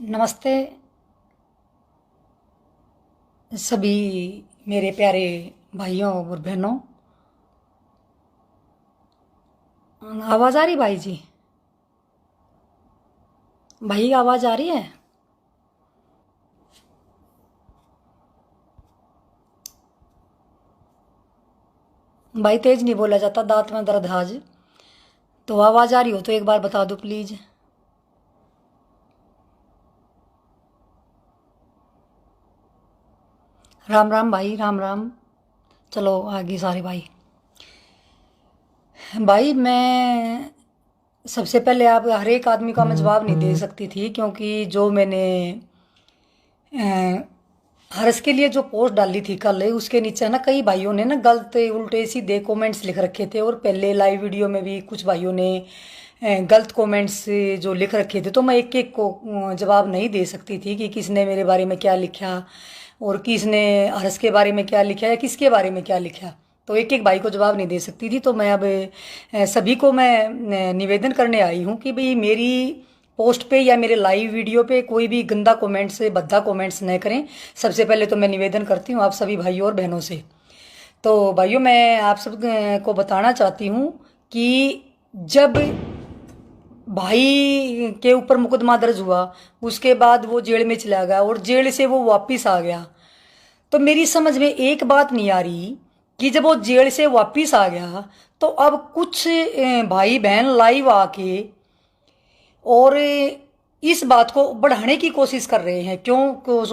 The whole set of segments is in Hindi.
नमस्ते सभी मेरे प्यारे भाइयों और बहनों। आवाज़ आ रही भाई जी? भाई आवाज़ आ रही है? भाई तेज नहीं बोला जाता, दांत में दर्द है आज। तो आवाज़ आ रही हो तो एक बार बता दो प्लीज़। राम राम भाई, राम राम। चलो आगे सारे भाई। भाई मैं सबसे पहले, आप हर एक आदमी का मैं जवाब नहीं दे सकती थी, क्योंकि जो मैंने हर्ष के लिए जो पोस्ट डाली थी कल, उसके नीचे ना कई भाइयों ने ना गलत उल्टे सीधे कमेंट्स लिख रखे थे, और पहले लाइव वीडियो में भी कुछ भाइयों ने गलत कमेंट्स जो लिख रखे थे। तो मैं एक एक को जवाब नहीं दे सकती थी कि किसने मेरे बारे में क्या लिखा और किसने हर्ष के बारे में क्या लिखा या किसके बारे में क्या लिखा। तो एक एक भाई को जवाब नहीं दे सकती थी। तो मैं अब सभी को मैं निवेदन करने आई हूँ कि भाई मेरी पोस्ट पे या मेरे लाइव वीडियो पे कोई भी गंदा कमेंट्स, भद्दा कमेंट्स न करें। सबसे पहले तो मैं निवेदन करती हूँ आप सभी भाइयों और बहनों से। तो भाइयों, मैं आप सब को बताना चाहती हूँ कि जब भाई के ऊपर मुकदमा दर्ज हुआ, उसके बाद वो जेल में चला गया और जेल से वो वापस आ गया, तो मेरी समझ में एक बात नहीं आ रही कि जब वो जेल से वापस आ गया तो अब कुछ भाई बहन लाइव आके और इस बात को बढ़ाने की कोशिश कर रहे हैं। क्यों?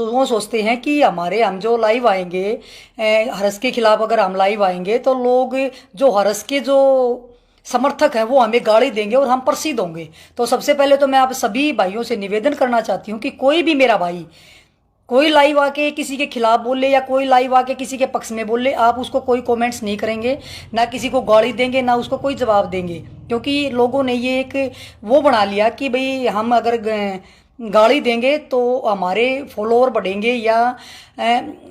वो सोचते हैं कि हम जो लाइव आएंगे, हरस के खिलाफ अगर हम लाइव आएंगे तो लोग जो हरस के जो समर्थक हैं वो हमें गाली देंगे और हम प्रसिद्ध होंगे। तो सबसे पहले तो मैं आप सभी भाइयों से निवेदन करना चाहती हूँ कि कोई भी मेरा भाई कोई लाइव आके किसी के खिलाफ बोले या कोई लाइव आके किसी के पक्ष में बोले, आप उसको कोई कमेंट्स नहीं करेंगे, ना किसी को गाली देंगे, ना उसको कोई जवाब देंगे। क्योंकि लोगों ने ये एक वो बना लिया कि भाई हम अगर गाली देंगे तो हमारे फॉलोअर बढ़ेंगे या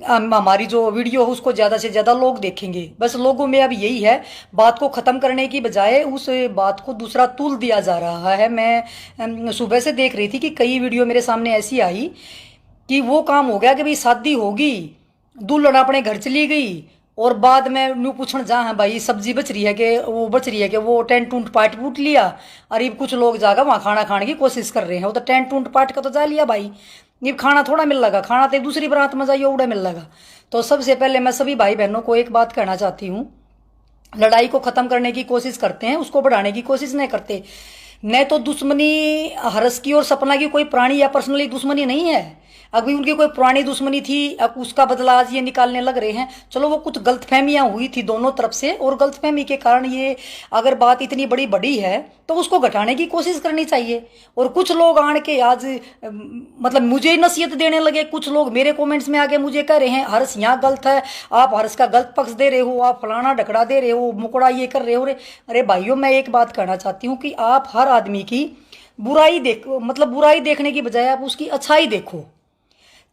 हमारी जो वीडियो है उसको ज़्यादा से ज़्यादा लोग देखेंगे। बस लोगों में अब यही है, बात को ख़त्म करने की बजाय उस बात को दूसरा तूल दिया जा रहा है। मैं सुबह से देख रही थी कि कई वीडियो मेरे सामने ऐसी आई कि वो काम हो गया कि भाई शादी होगी, दुल्हन अपने घर चली गई और बाद में न्यू पूछण जा है भाई सब्जी बच रही है कि वो बच रही है कि वो टेंट टूंट पाट फूट लिया। अरे कुछ लोग जाकर वहाँ खाना खाने की कोशिश कर रहे हैं, वो तो टेंट टूंट पाट का तो जा लिया भाई, ये खाना थोड़ा मिल लगा, खाना तो दूसरी बारात में जाइए उड़ा मिल लगा। तो सबसे पहले मैं सभी भाई बहनों को एक बात कहना चाहती हूँ, लड़ाई को ख़त्म करने की कोशिश करते हैं, उसको बढ़ाने की कोशिश नहीं करते। न तो दुश्मनी हर्ष की और सपना की कोई पुरानी या पर्सनली दुश्मनी नहीं है, अभी उनकी कोई पुरानी दुश्मनी थी, अब उसका बदला आज ये निकालने लग रहे हैं। चलो वो कुछ गलतफहमियां हुई थी दोनों तरफ से, और गलतफहमी के कारण ये अगर बात इतनी बड़ी बढ़ी है तो उसको घटाने की कोशिश करनी चाहिए। और कुछ लोग आन के आज मतलब मुझे नसीहत देने लगे, कुछ लोग मेरे कमेंट्स में आके मुझे कह रहे हैं हर्ष यहाँ गलत है, आप हर्ष का गलत पक्ष दे रहे हो, आप फलाना ढकड़ा दे रहे हो, मुकड़ा ये कर रहे हो। अरे भाइयों, मैं एक बात कहना चाहती हूँ कि आप हर आदमी की बुराई देखो, मतलब बुराई देखने की बजाय आप उसकी अच्छाई देखो।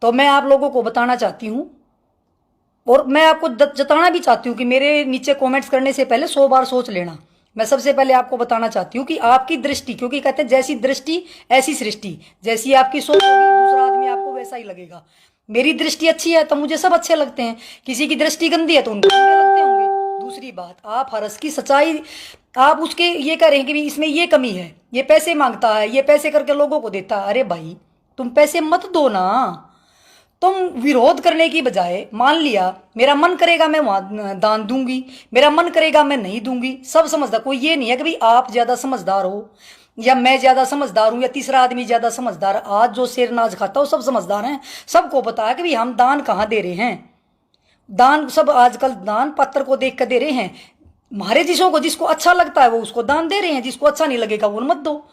तो मैं आप लोगों को बताना चाहती हूँ और मैं आपको जताना भी चाहती हूँ कि मेरे नीचे कमेंट्स करने से पहले 100 बार सोच लेना। मैं सबसे पहले आपको बताना चाहती हूँ कि आपकी दृष्टि, क्योंकि कहते हैं जैसी दृष्टि ऐसी सृष्टि, जैसी आपकी सोच होगी दूसरा आदमी आपको वैसा ही लगेगा। मेरी दृष्टि अच्छी है तो मुझे सब अच्छे लगते हैं, किसी की दृष्टि गंदी है तो उनको बुरे लगते होंगे। दूसरी बात, आप हर्ष की सच्चाई आप उसके ये कह रहे हैं कि इसमें ये कमी है, ये पैसे मांगता है, ये पैसे करके लोगों को देता है। अरे भाई, तुम पैसे मत दो ना, तुम विरोध करने की बजाय मान लिया मेरा मन करेगा मैं वहां दान दूंगी, मेरा मन करेगा मैं नहीं दूंगी। सब समझदार, कोई ये नहीं है कि भाई आप ज्यादा समझदार हो या मैं ज्यादा समझदार हूं या तीसरा आदमी ज्यादा समझदार। आज जो शेर नाज खाता हो सब समझदार हैं, सबको पता है कि भाई हम दान कहाँ दे रहे हैं। दान सब आजकल दान पत्र को देख कर दे रहे हैं। हमारे जिसों को जिसको अच्छा लगता है वो उसको दान दे रहे हैं, जिसको अच्छा नहीं लगेगा वो मत दो।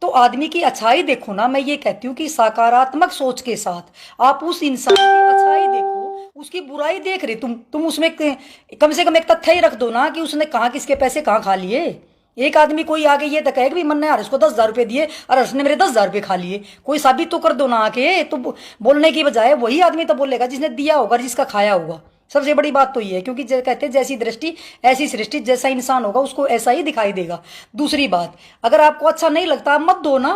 तो आदमी की अच्छाई देखो ना। मैं ये कहती हूँ कि सकारात्मक सोच के साथ आप उस इंसान की अच्छाई देखो, उसकी बुराई देख रहे तुम उसमें कम से कम एक तथ्य ही रख दो ना कि उसने कहाँ किसके पैसे कहाँ खा लिए। एक आदमी कोई आगे ये तो कहे कि मन ने यार उसको 10,000 रुपये दिए और उसने मेरे 10,000 रुपये खा लिए, कोई साबित तो कर दो ना आके। तो बोलने की बजाय वही आदमी तो बोलेगा जिसने दिया होगा, जिसका खाया होगा। सबसे बड़ी बात तो ये है, क्योंकि कहते हैं जैसी दृष्टि ऐसी सृष्टि, जैसा इंसान होगा उसको ऐसा ही दिखाई देगा। दूसरी बात, अगर आपको अच्छा नहीं लगता आप मत दो ना।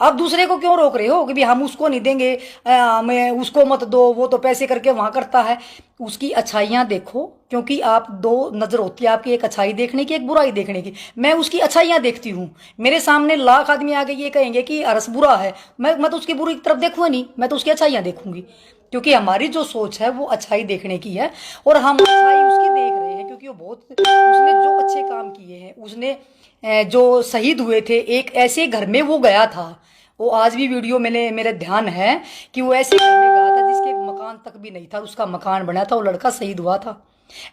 आप दूसरे को क्यों रोक रहे हो कि भी हम उसको नहीं देंगे, हमें उसको मत दो, वो तो पैसे करके वहां करता है। उसकी अच्छाइयाँ देखो, क्योंकि आप दो नजर होती है आपकी, एक अच्छाई देखने की, एक बुराई देखने की। मैं उसकी अच्छाइयाँ देखती हूँ। मेरे सामने लाख आदमी आगे ये कहेंगे कि अरस बुरा है, मैं तो उसकी बुरी तरफ देखूंगा नहीं, मैं तो उसकी अच्छाइयाँ देखूंगी। क्योंकि हमारी जो सोच है वो अच्छाई देखने की है, और हम अच्छाई उसकी देख रहे हैं, क्योंकि वो बहुत, उसने जो अच्छे काम किए हैं, उसने जो शहीद हुए थे, एक ऐसे घर में वो गया था। वो आज भी वीडियो मैंने, मेरे ध्यान है कि वो ऐसे घर में गया था जिसके मकान तक भी नहीं था, उसका मकान बना था, वो लड़का शहीद हुआ था।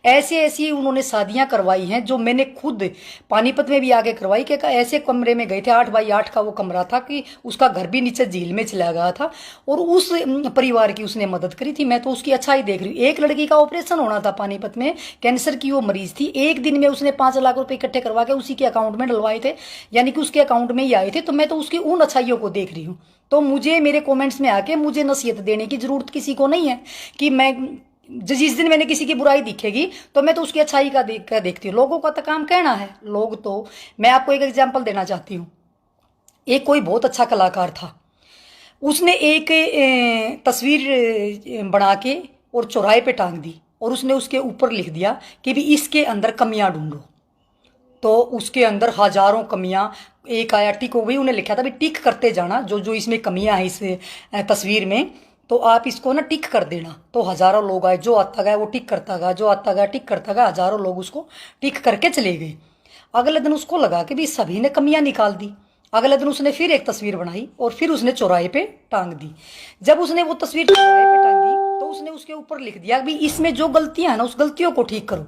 ऐसे ऐसी उन्होंने शादियां करवाई हैं जो मैंने खुद पानीपत में भी आके करवाई, कि ऐसे कमरे में गए थे, 8x8 का वो कमरा था कि उसका घर भी नीचे झील में चला गया था, और उस परिवार की उसने मदद करी थी। मैं तो उसकी अच्छाई देख रही हूँ। एक लड़की का ऑपरेशन होना था पानीपत में, कैंसर की वो मरीज थी, एक दिन में उसने 5 लाख रुपए इकट्ठे करवा के उसी के अकाउंट में डलवाए थे, यानी कि उसके अकाउंट में ही आए थे। तो मैं तो उसकी उन अच्छाइयों को देख रही हूँ। तो मुझे मेरे कमेंट्स में आके मुझे नसीहत देने की जरूरत किसी को नहीं है, कि मैं जिस दिन मैंने किसी की बुराई दिखेगी तो मैं तो उसकी अच्छाई का देखती हूँ। लोगों का तो काम कहना है, लोग तो, मैं आपको एक एग्जांपल देना चाहती हूँ। एक कोई बहुत अच्छा कलाकार था, उसने एक तस्वीर बना के और चौराहे पे टांग दी, और उसने उसके ऊपर लिख दिया कि भी इसके अंदर कमियां ढूंढो। तो उसके अंदर हजारों कमियां, एक आया टिक हो गई, उन्हें लिखा था भी टिक करते जाना जो जो इसमें कमियां हैं इस तस्वीर में, तो आप इसको ना टिक कर देना। तो हजारों लोग आए, जो आता गया वो टिक करता गया, जो आता गया टिक करता गया, हजारों लोग उसको टिक करके चले गए। अगले दिन उसको लगा कि भी सभी ने कमियां निकाल दी। अगले दिन उसने फिर एक तस्वीर बनाई और फिर उसने चौराहे पे टांग दी। जब उसने वो तस्वीर चौराहे पे टांगी तो उसने उसके ऊपर लिख दिया भी इसमें जो गलतियां हैं ना, उस गलतियों को ठीक करो।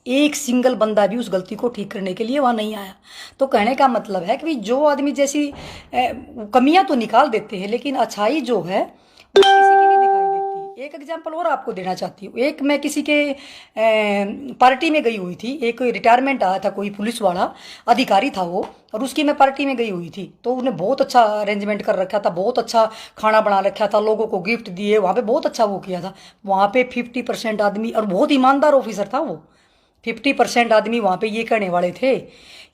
एक सिंगल बंदा भी उस गलती को ठीक करने के लिए वहां नहीं आया। तो कहने का मतलब है कि जो आदमी जैसी कमियां तो निकाल देते हैं, लेकिन अच्छाई जो है वो किसी की नहीं दिखाई देती। एक एग्जांपल और आपको देना चाहती हूँ। एक मैं किसी के पार्टी में गई हुई थी, एक रिटायरमेंट आया था, कोई पुलिस वाला अधिकारी था वो, और उसकी मैं पार्टी में गई हुई थी। तो उन्हें बहुत अच्छा अरेंजमेंट कर रखा था, बहुत अच्छा खाना बना रखा था, लोगों को गिफ्ट दिए, वहाँ पे बहुत अच्छा वो किया था। वहाँ पे 50% आदमी, और बहुत ईमानदार ऑफिसर था वो, 50% आदमी वहाँ पे ये कहने वाले थे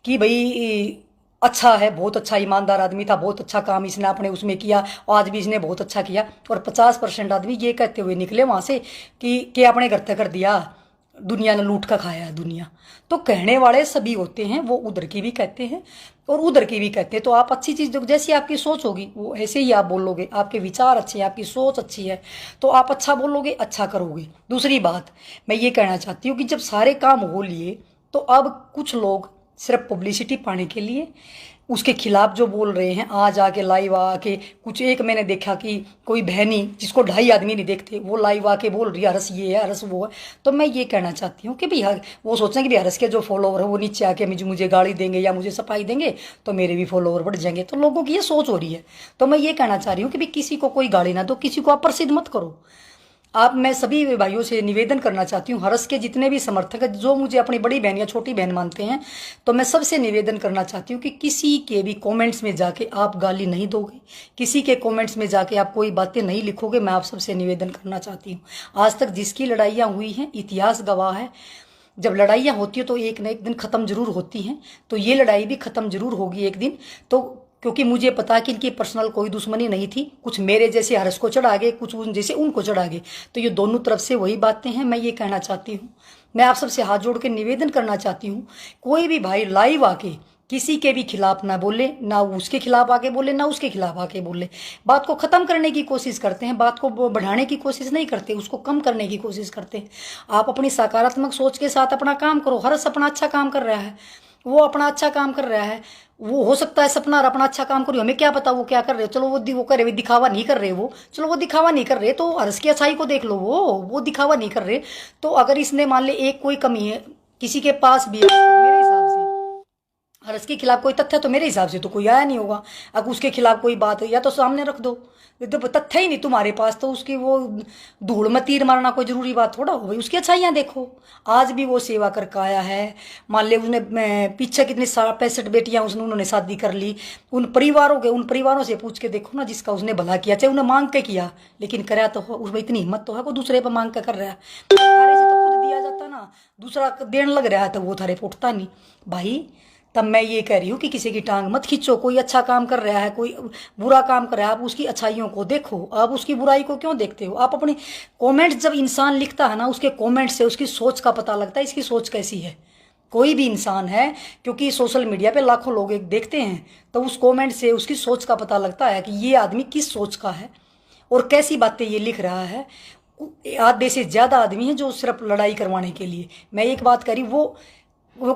कि भाई अच्छा है, बहुत अच्छा ईमानदार आदमी था, बहुत अच्छा काम इसने अपने उसमें किया, आज भी इसने बहुत अच्छा किया। और 50% आदमी ये कहते हुए निकले वहाँ से कि अपने घर तक कर दिया, दुनिया ने लूट का खाया है दुनिया। तो कहने वाले सभी होते हैं, वो उधर की भी कहते हैं और उधर की भी कहते हैं। तो आप अच्छी चीज़, जैसी आपकी सोच होगी वो ऐसे ही आप बोलोगे। आपके विचार अच्छे हैं, आपकी सोच अच्छी है, तो आप अच्छा बोलोगे, अच्छा करोगे। दूसरी बात मैं ये कहना चाहती हूँ कि जब सारे काम हो लिए तो अब कुछ लोग सिर्फ पब्लिसिटी पाने के लिए उसके खिलाफ जो बोल रहे हैं, आज आके लाइव आके कुछ, एक मैंने देखा कि कोई बहनी जिसको 2.5 आदमी नहीं देखते, वो लाइव आके बोल रही है हरस ये है, हरस वो है। तो मैं ये कहना चाहती हूँ कि भाई वो सोचें कि भाई हरस के जो फॉलोवर है वो नीचे आके मुझे गाली देंगे या मुझे सफाई देंगे तो मेरे भी फॉलोवर बढ़ जाएंगे। तो लोगों की ये सोच हो रही है। तो मैं ये कहना चाह रही हूँ कि भाई किसी को कोई गाली ना दो, किसी को आप प्रसिद्ध मत करो। आप, मैं सभी भाइयों से निवेदन करना चाहती हूँ, हरस के जितने भी समर्थक हैं जो मुझे अपनी बड़ी बहन या छोटी बहन मानते हैं, तो मैं सबसे निवेदन करना चाहती हूँ कि किसी के भी कमेंट्स में जाके आप गाली नहीं दोगे, किसी के कमेंट्स में जाके आप कोई बातें नहीं लिखोगे। मैं आप सबसे निवेदन करना चाहती हूँ। आज तक जिसकी लड़ाइयाँ हुई हैं, इतिहास गवाह है, जब लड़ाइयाँ होती है तो एक न एक दिन ख़त्म जरूर होती हैं। तो ये लड़ाई भी ख़त्म जरूर होगी एक दिन। तो क्योंकि मुझे पता है कि इनकी पर्सनल कोई दुश्मनी नहीं थी, कुछ मेरे जैसे हर्ष को चढ़ा गए, कुछ उन जैसे उनको चढ़ा गए। तो ये दोनों तरफ से वही बातें हैं। मैं ये कहना चाहती हूँ, मैं आप सबसे हाथ जोड़ के निवेदन करना चाहती हूँ, कोई भी भाई लाइव आके किसी के भी खिलाफ ना बोले, ना उसके खिलाफ आके बोले, ना उसके खिलाफ आके बोले। बात को खत्म करने की कोशिश करते हैं, बात को बढ़ाने की कोशिश नहीं करते, उसको कम करने की कोशिश करते हैं। आप अपनी सकारात्मक सोच के साथ अपना काम करो। हर्ष अपना अच्छा काम कर रहा है, वो अपना अच्छा काम कर रहा है। वो हो सकता है सपना अपना अच्छा काम करो, हमें क्या पता वो क्या कर रहे हो। चलो वो कर रहे, दिखावा नहीं कर रहे वो, चलो वो दिखावा नहीं कर रहे, तो हर्ष की अच्छाई को देख लो, वो दिखावा नहीं कर रहे। तो अगर इसने मान ले एक कोई कमी है किसी के पास भी है, तो मेरे हिसाब से हर्ष के खिलाफ कोई तथ्य, तो मेरे हिसाब से तो कोई आया नहीं होगा। अगर उसके खिलाफ कोई बात है या तो सामने रख दो, जब तथ्य ही नहीं तुम्हारे पास तो उसकी वो धूल में तीर मारना कोई जरूरी बात थोड़ा हो। भाई उसकी अच्छाइयाँ देखो, आज भी वो सेवा करके आया है। मान ले उसने पीछे कितनी 65 बेटियां उन्होंने शादी कर ली। उन परिवारों से पूछ के देखो ना, जिसका उसने भला किया, चाहे उन्हें मांग के किया, लेकिन कराया तो उसमें इतनी हिम्मत तो है, वो दूसरे पर मांग के कर रहा है। थारे से तो खुद दिया जाता ना, दूसरा देने लग रहा है तो वो थारे फुटता नहीं। भाई तब मैं ये कह रही हूँ कि किसी की टांग मत खींचो। कोई अच्छा काम कर रहा है, कोई बुरा काम कर रहा है, आप उसकी अच्छाइयों को देखो, आप उसकी बुराई को क्यों देखते हो? आप अपने कमेंट्स, जब इंसान लिखता है ना, उसके कमेंट से उसकी सोच का पता लगता है, इसकी सोच कैसी है। कोई भी इंसान है, क्योंकि सोशल मीडिया पे लाखों लोग एक देखते हैं, तो उस कमेंट से उसकी सोच का पता लगता है कि ये आदमी किस सोच का है और कैसी बातें ये लिख रहा है। आधे से ज़्यादा आदमी हैं जो सिर्फ लड़ाई करवाने के लिए। मैं एक बात करी, वो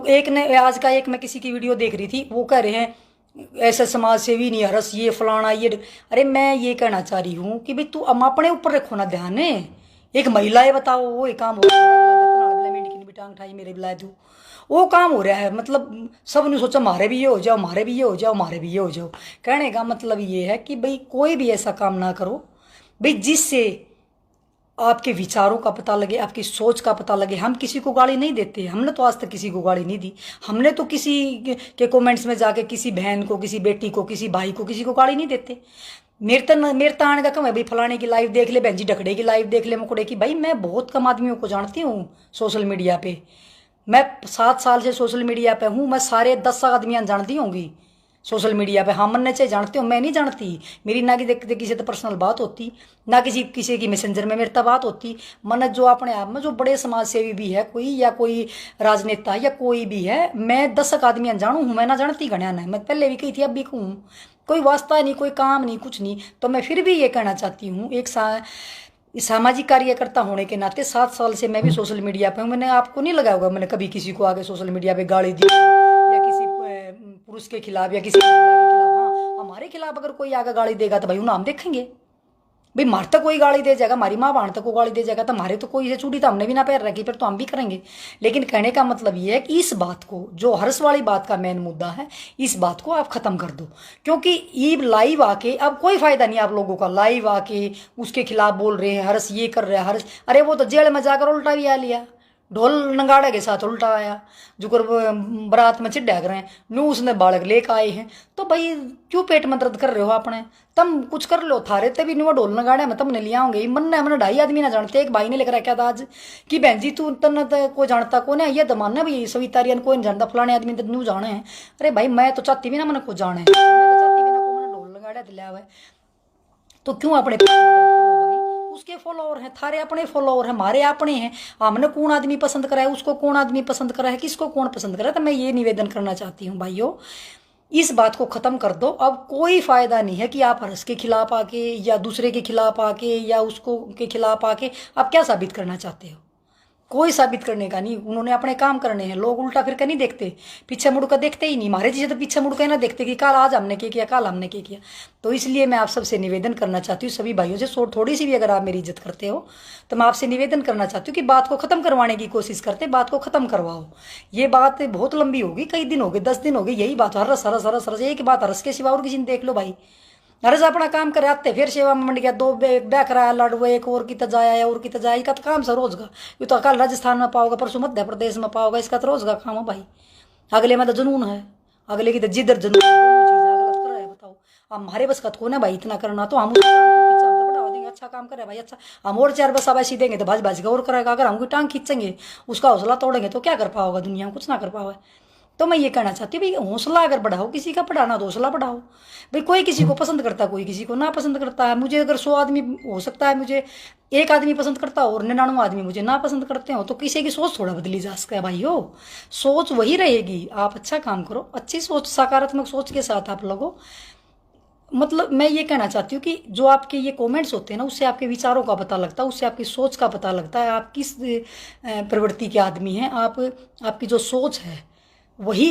एक ने आज का एक मैं किसी की वीडियो देख रही थी, वो कह रहे हैं ऐसा समाज सेवी नहीं हरस, ये फलाना ये। अरे मैं ये कहना चाह रही हूँ कि भाई तू अपने ऊपर रखो ना ध्यान है। एक महिला है, बताओ, वो एक काम हो टांग उठाई मेरे बिलाए तू, वो काम हो रहा है। मतलब सब ने सोचा मारे भी ये हो जाओ, मारे भी ये हो जाओ, मारे भी ये हो जाओ। कहने का मतलब ये है कि भाई कोई भी ऐसा काम ना करो भाई जिससे आपके विचारों का पता लगे, आपकी सोच का पता लगे। हम किसी को गाली नहीं देते, हमने तो आज तक किसी को गाली नहीं दी। हमने तो किसी के कमेंट्स में जाके किसी बहन को, किसी बेटी को, किसी भाई को, किसी को गाली नहीं देते। मेरे तो आने का कम है भाई, फलाने की लाइव देख ले, बहन जी ढकड़े की लाइव देख ले, मुकड़े की। भाई मैं बहुत कम आदमियों को जानती हूँ सोशल मीडिया पे। मैं 7 साल से सोशल मीडिया पे हूँ, मैं सारे 10 आदमियाँ जानती होंगी सोशल मीडिया पे। हाँ मनने चाहिए जानती हूँ, मैं नहीं जानती। मेरी ना कि किसी से पर्सनल बात होती, ना किसी की मैसेंजर में मेरे तक बात होती। मन जो अपने आप में जो बड़े समाज सेवी भी है कोई, या कोई राजनेता या कोई भी है, मैं 10 आदमियाँ जानू हूँ, मैं ना जानती घणिया ना। मैं पहले भी कही थी, अब भी कहूँ, कोई वास्ता नहीं, कोई काम नहीं, कुछ नहीं। तो मैं फिर भी ये कहना चाहती हूँ, एक सामाजिक कार्यकर्ता होने के नाते 7 साल से मैं भी सोशल मीडिया पे हूँ। मैंने आपको नहीं लगा होगा मैंने कभी किसी को आगे सोशल मीडिया पे गाली दी, या किसी पुरुष के खिलाफ, या किसी महिला के खिलाफ। हाँ, हमारे खिलाफ अगर कोई आगे गाली देगा तो भाई उन्हें हम देखेंगे। भाई मार तक कोई गाली दे जाएगा, हमारी माँ बाण तक को गाली दे जाएगा, तो हमारे तो कोई चूड़ी तो हमने भी ना पैर रखी, फिर तो हम भी करेंगे। लेकिन कहने का मतलब ये है कि इस बात को, जो हर्ष वाली बात का मेन मुद्दा है, इस बात को आप खत्म कर दो। क्योंकि ये लाइव आके अब कोई फायदा नहीं आप लोगों का। लाइव आके उसके खिलाफ बोल रहे हैं, हर्ष ये कर रहा है, हर्ष, अरे वो तो जेल में जाकर उल्टा भी आ लिया, ढोल नगाड़े के साथ उल्टा आया, जो कर बारात में चिड्डा कर रहे हैं, नू उसने बालक लेकर आए हैं। तो भाई क्यों पेट में दर्द कर रहे हो अपने? तुम कुछ कर लो, थारे ते भी नुआ ढोल नगाड़े में तुमने लिया होंगे। मन ने हमने 2.5 आदमी ना जानते। एक भाई ने लेकर रखा था आज कि बहन जी तू तन को जानता को ये दमाना भी सवितारियन को नहीं जानता, फलाने आदमी तो न्यू जाने हैं। अरे भाई मैं तो चाहती भी ना मैंने को जाने, मैं तो चाहती भी ना को मैंने ढोल नगाड़ा दिलाया हुआ है। तो क्यों अपने उसके फॉलोअर हैं, थारे अपने फॉलोअर हैं, हमारे अपने हैं। हमने कौन आदमी पसंद करा है, उसको कौन आदमी पसंद करा है, किसको कौन पसंद करा है। तो मैं ये निवेदन करना चाहती हूँ भाइयों, इस बात को खत्म कर दो। अब कोई फायदा नहीं है कि आप हर्ष के खिलाफ आके, या दूसरे के खिलाफ आके, या उसको के खिलाफ आके आप क्या साबित करना चाहते हो? कोई साबित करने का नहीं। उन्होंने अपने काम करने हैं। लोग उल्टा फिर कर नहीं देखते, पीछे मुड़ कर देखते ही नहीं। हमारे जैसे तो पीछे मुड़ कर ना देखते कि कल आज हमने क्या किया, कल हमने क्या किया। तो इसलिए मैं आप सबसे निवेदन करना चाहती हूँ, सभी भाइयों से, थोड़ी सी भी अगर आप मेरी इज्जत करते हो तो मैं आपसे निवेदन करना चाहती हूँ कि बात को खत्म करवाने की कोशिश करते, बात को खत्म करवाओ। ये बात बहुत लंबी होगी, कई दिन हो गए, 10 दिन हो गए, यही बात हरस हरस हरस हरस, एक बात हरस के सिवा और किसी ने देख लो भाई। हरस अपना काम करे आते, फिर सेवा में मंड गया, 2 ब्याह कराया, लड़ो, एक और की तजाया, और की तजाया, का तो काम सा रोज का। ये तो कल राजस्थान में पाओगे, परसों मध्य प्रदेश में पाओगे, इसका तो रोज का काम है भाई। अगले में तो जुनून है, अगले की तो जिधर जुनून, गलत कर रहा है। बताओ हमारे बस का कौन है भाई इतना करना? तो हम बढ़ावा देंगे, अच्छा काम करे भाई, अच्छा हम और 4 बस आवासी देंगे तो भाज भाज का और करेगा। अगर हम कोई टांग खींचेंगे, उसका हौसला तोड़ेंगे, तो क्या कर पाओगे दुनिया में? कुछ ना कर पाओगे। तो मैं ये कहना चाहती हूँ भाई, हौसला अगर बढ़ाओ, किसी का बढ़ाना तो हौसला बढ़ाओ भाई। कोई किसी को पसंद करता, कोई किसी को ना पसंद करता है। मुझे अगर 100 आदमी, हो सकता है मुझे 1 आदमी पसंद करता हो और 99 आदमी मुझे ना पसंद करते हो। तो किसी की सोच थोड़ा बदली जा सकता है भाई हो, सोच वही रहेगी। आप अच्छा काम करो, अच्छी सोच, सकारात्मक सोच के साथ आप लगो। मतलब मैं ये कहना चाहती हूँ कि जो आपके ये कमेंट्स होते हैं ना, उससे आपके विचारों का पता लगता है, उससे आपकी सोच का पता लगता है, आप किस प्रवृत्ति के आदमी हैं। आपकी जो सोच है वही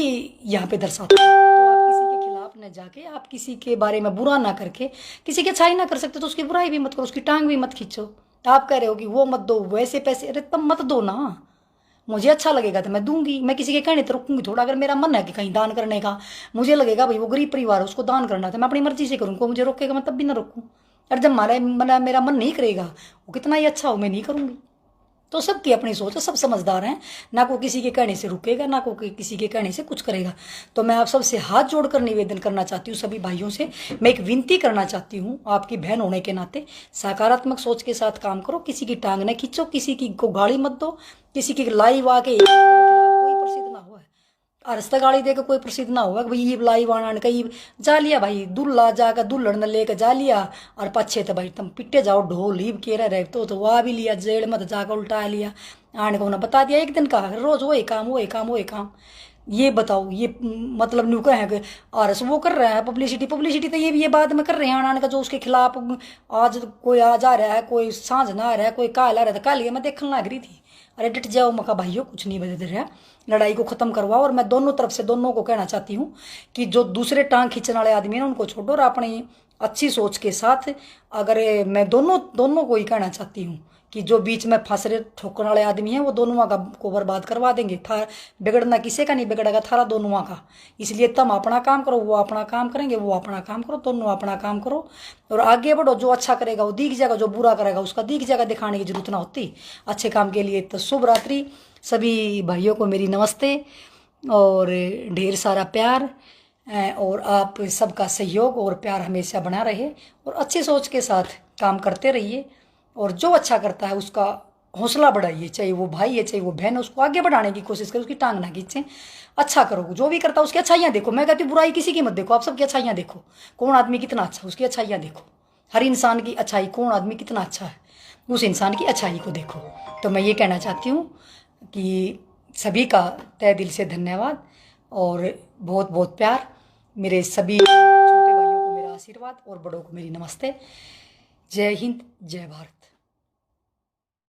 यहाँ पे दर्शाता है। तो आप किसी के खिलाफ न जाके, आप किसी के बारे में बुरा ना करके, किसी की अच्छाई ना कर सकते तो उसकी बुराई भी मत करो, उसकी टांग भी मत खींचो। आप कह रहे हो कि वो मत दो, वैसे पैसे, अरे तब मत दो ना। मुझे अच्छा लगेगा तो मैं दूंगी, मैं किसी के कहने तो रुकूंगी थोड़ा। अगर मेरा मन है कि कहीं दान करने का, मुझे लगेगा भाई वो गरीब परिवार है, उसको दान करना था, मैं अपनी मर्जी से करूँगा, मुझे रोकेगा मैं तब भी ना रोकूँ। और जब मेरा मन नहीं करेगा, वो कितना ही अच्छा हो, मैं नहीं करूँगी। तो सबकी अपनी सोच है, सब समझदार हैं, ना को किसी के कहने से रुकेगा, ना को किसी के कहने से कुछ करेगा। तो मैं आप सबसे हाथ जोड़कर निवेदन करना चाहती हूँ, सभी भाइयों से मैं एक विनती करना चाहती हूँ, आपकी बहन होने के नाते सकारात्मक सोच के साथ काम करो। किसी की टांग न खींचो, किसी की को गाली मत दो, किसी की लाइव आके कोई प्रसिद्ध ना हो। रस्ता गाड़ी दे के कोई प्रसिद्ध ना होगा कि भाई ये लाई वाणान कहीं जा लिया भाई दुल्ला जाकर दुल्हन ने लेकर जा लिया और पछे तो भाई तुम पिटे जाओ ढोल ही केरा रहे तो वह भी लिया जेल में तो जाकर उल्टा लिया आने को उन्हें बता दिया एक दिन का रोज वही काम वही काम वही काम। ये बताओ ये मतलब न्यू है कि आरएस वो कर रहा है पब्लिसिटी पब्लिसिटी तो ये बाद में कर रहे हैं आने का जो उसके खिलाफ आज कोई आ जा रहा है कोई सांझ ना आ रहा है कोई काल आ रहा था काल मैं देखने लग रही थी अरे डट जाओ मका भाइयों कुछ नहीं बदल रहा लड़ाई को ख़त्म करवाओ। और मैं दोनों तरफ से दोनों को कहना चाहती हूँ कि जो दूसरे टांग खींचने वाले आदमी हैं उनको छोड़ो और अपनी अच्छी सोच के साथ अगर मैं दोनों को ही कहना चाहती हूँ कि जो बीच में फंस रहे ठोकने वाले आदमी हैं वो दोनों का को बर्बाद करवा देंगे था बिगड़ना किसी का नहीं बिगड़ेगा थारा दोनों का। इसलिए तुम अपना काम करो वो अपना काम करेंगे वो अपना काम करो दोनों अपना काम करो और आगे बढ़ो। जो अच्छा करेगा वो दिख जाएगा जो बुरा करेगा उसका दिख जाएगा दिखाने की जरूरत ना होती अच्छे काम के लिए। तो शुभ रात्रि सभी भाइयों को मेरी नमस्ते और ढेर सारा प्यार और आप सबका सहयोग और प्यार हमेशा बना रहे और अच्छी सोच के साथ काम करते रहिए और जो अच्छा करता है उसका हौसला बढ़ाइए चाहे वो भाई है चाहे वो बहन है उसको आगे बढ़ाने की कोशिश करें उसकी टांग ना खींचें। अच्छा करो जो भी करता है उसकी अच्छाइयाँ देखो मैं कहती हूँ बुराई किसी की मत देखो आप सबकी अच्छाइयाँ देखो कौन आदमी कितना अच्छा उसकी अच्छाइयाँ देखो हर इंसान की अच्छाई कौन आदमी कितना अच्छा है उस इंसान की अच्छाई को देखो। तो मैं ये कहना चाहती हूँ कि सभी का तहे दिल से धन्यवाद और बहुत बहुत प्यार। मेरे सभी छोटे भाइयों को मेरा आशीर्वाद और बड़ों को मेरी नमस्ते। जय हिंद जय भारत।